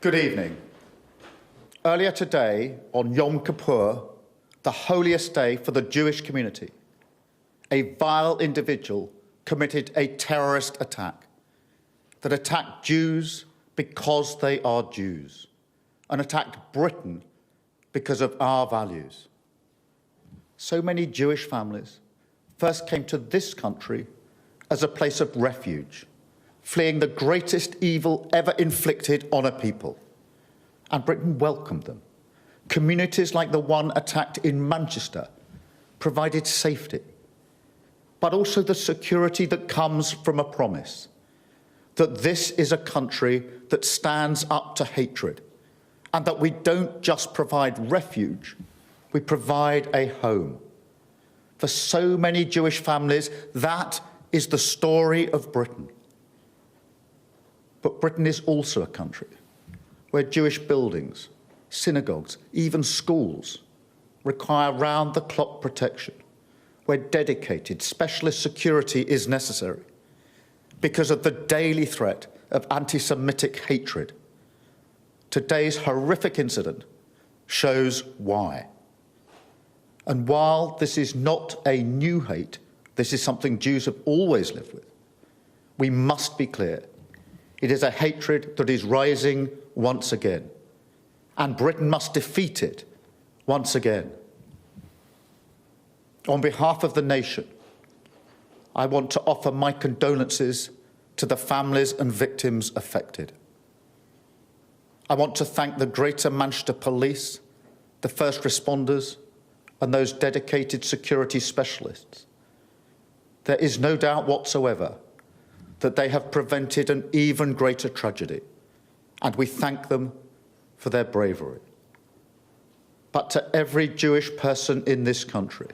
Good evening. Earlier today, on Yom Kippur, the holiest day for the Jewish community, a vile individual committed a terrorist attack that attacked Jews because they are Jews, and attacked Britain because of our values. So many Jewish families first came to this country as a place of refuge, fleeing the greatest evil ever inflicted on a people. And Britain welcomed them. Communities like the one attacked in Manchester provided safety, but also the security that comes from a promise that this is a country that stands up to hatred, and that we don't just provide refuge, we provide a home. For so many Jewish families, that is the story of Britain. But Britain is also a country where Jewish buildings, synagogues, even schools require round-the-clock protection, where dedicated specialist security is necessary because of the daily threat of anti-Semitic hatred. Today's horrific incident shows why. And while this is not a new hate, this is something Jews have always lived with, we must be clear. It is a hatred that is rising once again, and Britain must defeat it once again. On behalf of the nation, I want to offer my condolences to the families and victims affected. I want to thank the Greater Manchester Police, the first responders, and those dedicated security specialists. There is no doubt whatsoever that they have prevented an even greater tragedy, and we thank them for their bravery. But to every Jewish person in this country,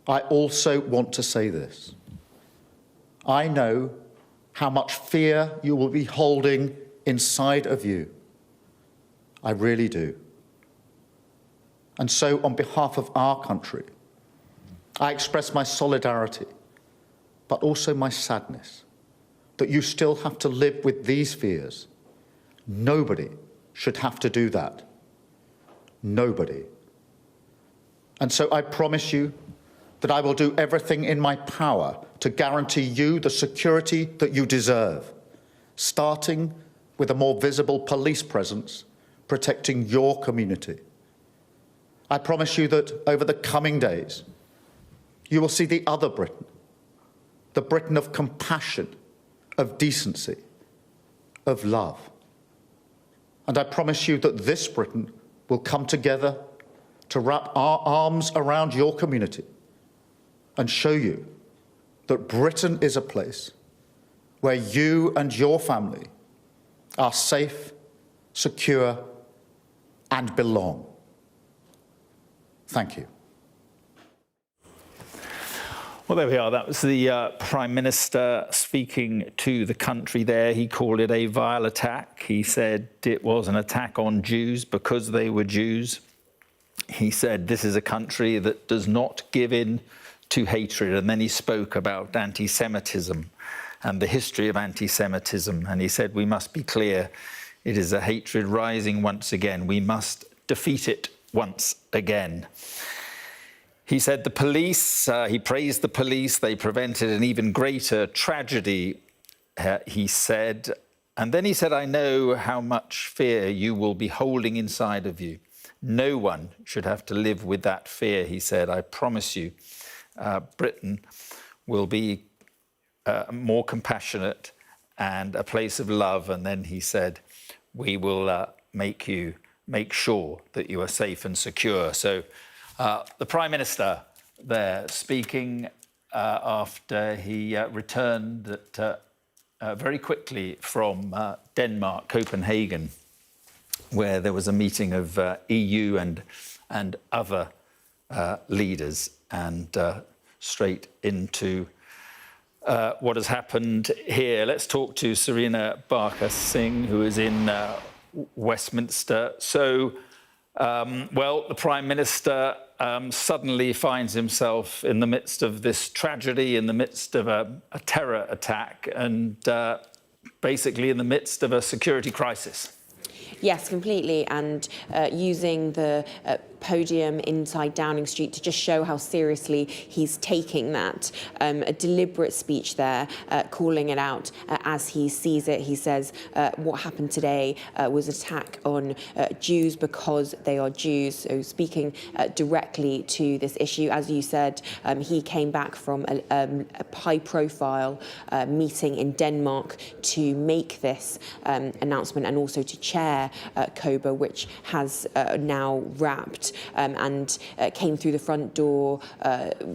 I also want to say this. I know how much fear you will be holding inside of you. I really do. And so, on behalf of our country, I express my solidarity, but also my sadness that you still have to live with these fears. Nobody should have to do that. Nobody. And so I promise you that I will do everything in my power to guarantee you the security that you deserve, starting with a more visible police presence protecting your community. I promise you that over the coming days, you will see the other Britain, the Britain of compassion, of decency, of love. And I promise you that this Britain will come together to wrap our arms around your community and show you that Britain is a place where you and your family are safe, secure, and belong. Thank you. Well, there we are. That was the Prime Minister speaking to the country there. He called it a vile attack. He said it was an attack on Jews because they were Jews. He said this is a country that does not give in to hatred. And then he spoke about anti-Semitism and the history of anti-Semitism. And he said we must be clear. It is a hatred rising once again. We must defeat it once again. He said the police, he praised the police, they prevented an even greater tragedy, he said. And then he said, I know how much fear you will be holding inside of you. No one should have to live with that fear, he said. I promise you, Britain will be more compassionate and a place of love. And then he said, we will make sure that you are safe and secure. So the Prime Minister there speaking after he returned very quickly from Denmark, Copenhagen, where there was a meeting of EU and other leaders, and straight into what has happened here. Let's talk to Serena Barker-Singh, who is in Westminster. So, well, the Prime Minister suddenly finds himself in the midst of this tragedy, in the midst of a terror attack, and basically in the midst of a security crisis. Yes, completely, and using the podium inside Downing Street to just show how seriously he's taking that. A deliberate speech there, calling it out as he sees it. He says what happened today was attack on Jews because they are Jews. So speaking directly to this issue, as you said, he came back from a high-profile meeting in Denmark to make this announcement and also to chair COBRA, which has now wrapped. And came through the front door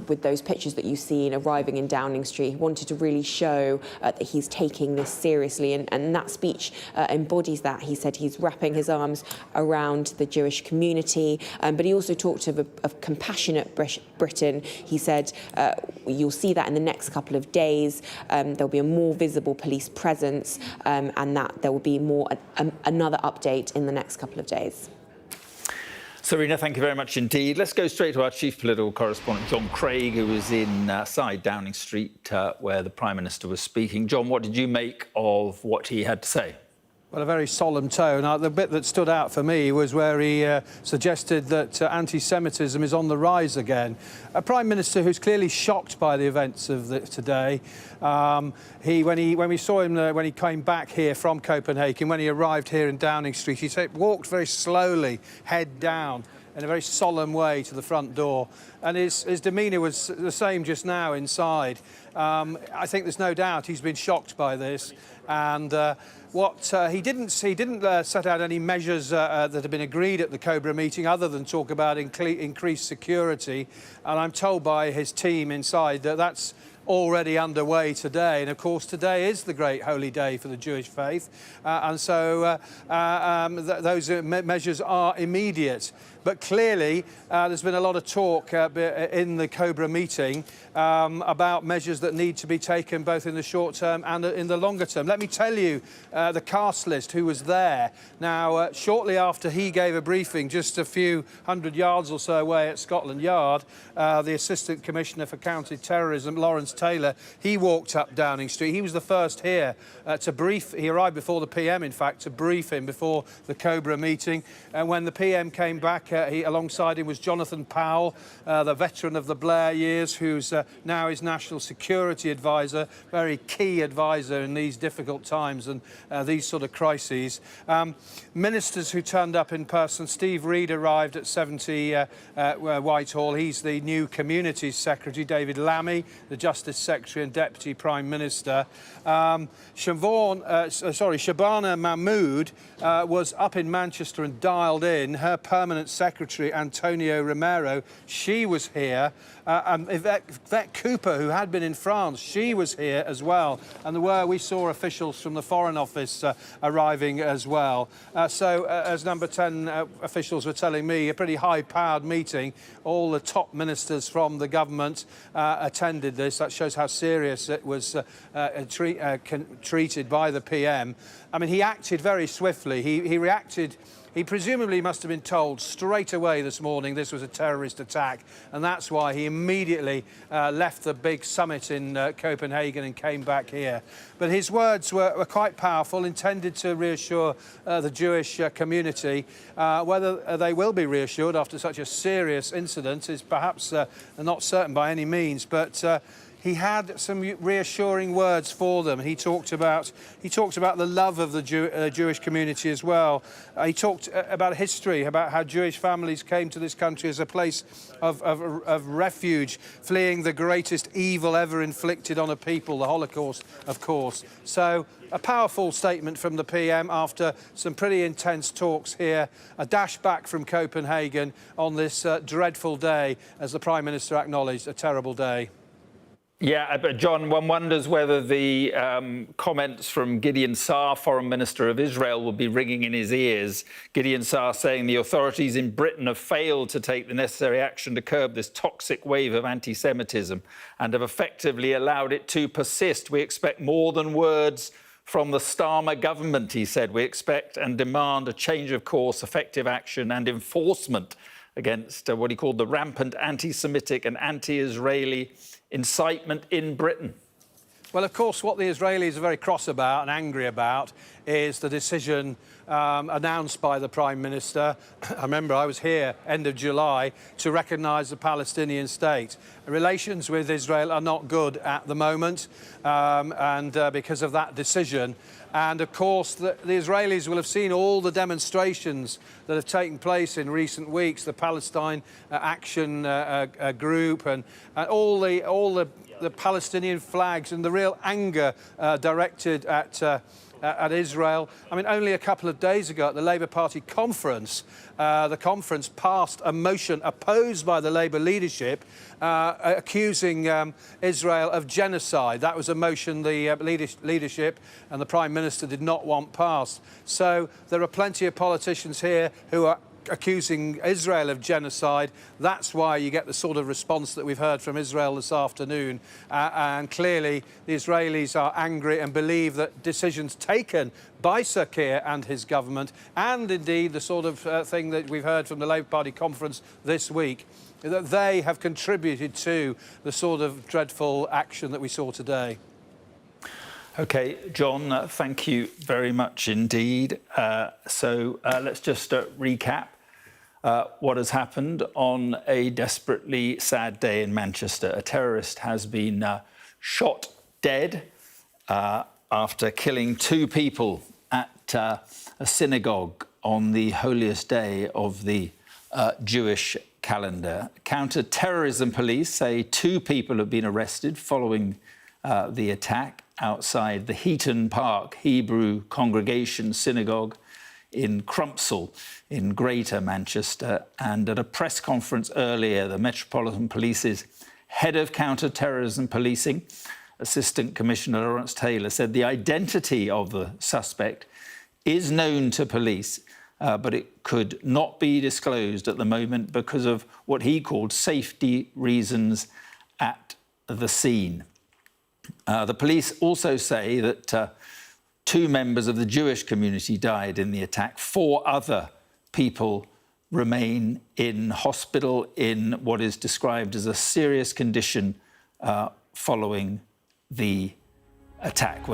with those pictures that you've seen arriving in Downing Street. He wanted to really show that he's taking this seriously, and that speech embodies that. He said he's wrapping his arms around the Jewish community, but he also talked of compassionate Britain. He said you'll see that in the next couple of days. There'll be a more visible police presence, and that there will be another update in the next couple of days. Serena, thank you very much indeed. Let's go straight to our chief political correspondent, John Craig, who was inside Downing Street where the Prime Minister was speaking. John, what did you make of what he had to say? Well, a very solemn tone. The bit that stood out for me was where he suggested that anti-Semitism is on the rise again. A Prime Minister who's clearly shocked by the events of today. When we saw him when he came back here from Copenhagen, when he arrived here in Downing Street, he walked very slowly, head down, in a very solemn way to the front door. And his demeanour was the same just now inside. I think there's no doubt he's been shocked by this. And he didn't set out any measures that have been agreed at the COBRA meeting other than talk about increased security. And I'm told by his team inside that that's already underway today. And of course, today is the great holy day for the Jewish faith. And so those measures are immediate. But clearly, there's been a lot of talk in the COBRA meeting about measures that need to be taken both in the short term and in the longer term. Let me tell you the cast list who was there. Now, shortly after he gave a briefing, just a few hundred yards or so away at Scotland Yard, the Assistant Commissioner for Counter-Terrorism, Lawrence Taylor, he walked up Downing Street. He was the first here to brief. He arrived before the PM, in fact, to brief him before the COBRA meeting. And when the PM came back, alongside him was Jonathan Powell, the veteran of the Blair years, who's now his national security advisor, very key advisor in these difficult times and these sort of crises. Ministers who turned up in person. Steve Reid arrived at 70 Whitehall. He's the new Communities Secretary. David Lammy, the Justice Secretary and Deputy Prime Minister. Shabana Mahmood was up in Manchester and dialed in. Her permanent secretary, Antonio Romero, she was here. And Yvette Cooper, who had been in France, she was here as well. And we saw officials from the Foreign Office arriving as well. As number 10 officials were telling me, a pretty high-powered meeting. All the top ministers from the government attended this. That shows how serious it was treated by the PM. I mean, he acted very swiftly. He reacted. He presumably must have been told straight away this morning this was a terrorist attack, and that's why he immediately left the big summit in Copenhagen and came back here. But his words were quite powerful, intended to reassure the Jewish community. Whether they will be reassured after such a serious incident is perhaps not certain by any means, but he had some reassuring words for them. He talked about the love of the Jewish community as well. He talked about history, about how Jewish families came to this country as a place of refuge, fleeing the greatest evil ever inflicted on a people, the Holocaust, of course. So a powerful statement from the PM after some pretty intense talks here. A dash back from Copenhagen on this dreadful day, as the Prime Minister acknowledged, a terrible day. Yeah, but John, one wonders whether the comments from Gideon Saar, Foreign Minister of Israel, will be ringing in his ears. Gideon Saar saying the authorities in Britain have failed to take the necessary action to curb this toxic wave of anti-Semitism and have effectively allowed it to persist. We expect more than words from the Starmer government, he said. We expect and demand a change of course, effective action and enforcement against what he called the rampant anti-Semitic and anti-Israeli incitement in Britain. Well, of course, what the Israelis are very cross about and angry about is the decision announced by the Prime Minister. I remember I was here end of July to recognise the Palestinian state. Relations with Israel are not good at the moment, and because of that decision. And of course, the Israelis will have seen all the demonstrations that have taken place in recent weeks, the Palestine Action Group and all the Palestinian flags and the real anger directed at Israel. I mean, only a couple of days ago at the Labour Party conference, the conference passed a motion opposed by the Labour leadership accusing Israel of genocide. That was a motion the leadership and the Prime Minister did not want passed. So there are plenty of politicians here who are accusing Israel of genocide. That's why you get the sort of response that we've heard from Israel this afternoon. And clearly the Israelis are angry and believe that decisions taken by Sir Keir and his government, and indeed the sort of thing that we've heard from the Labour Party conference this week, that they have contributed to the sort of dreadful action that we saw today. OK, John, thank you very much indeed. So let's just recap what has happened on a desperately sad day in Manchester. A terrorist has been shot dead after killing 2 people at a synagogue on the holiest day of the Jewish calendar. Counter-terrorism police say 2 people have been arrested following the attack outside the Heaton Park Hebrew Congregation Synagogue in Crumpsall in Greater Manchester. And at a press conference earlier, the Metropolitan Police's head of counter-terrorism policing, Assistant Commissioner Lawrence Taylor, said the identity of the suspect is known to police, but it could not be disclosed at the moment because of what he called safety reasons at the scene. The police also say that 2 members of the Jewish community died in the attack. 4 other people remain in hospital in what is described as a serious condition following the attack.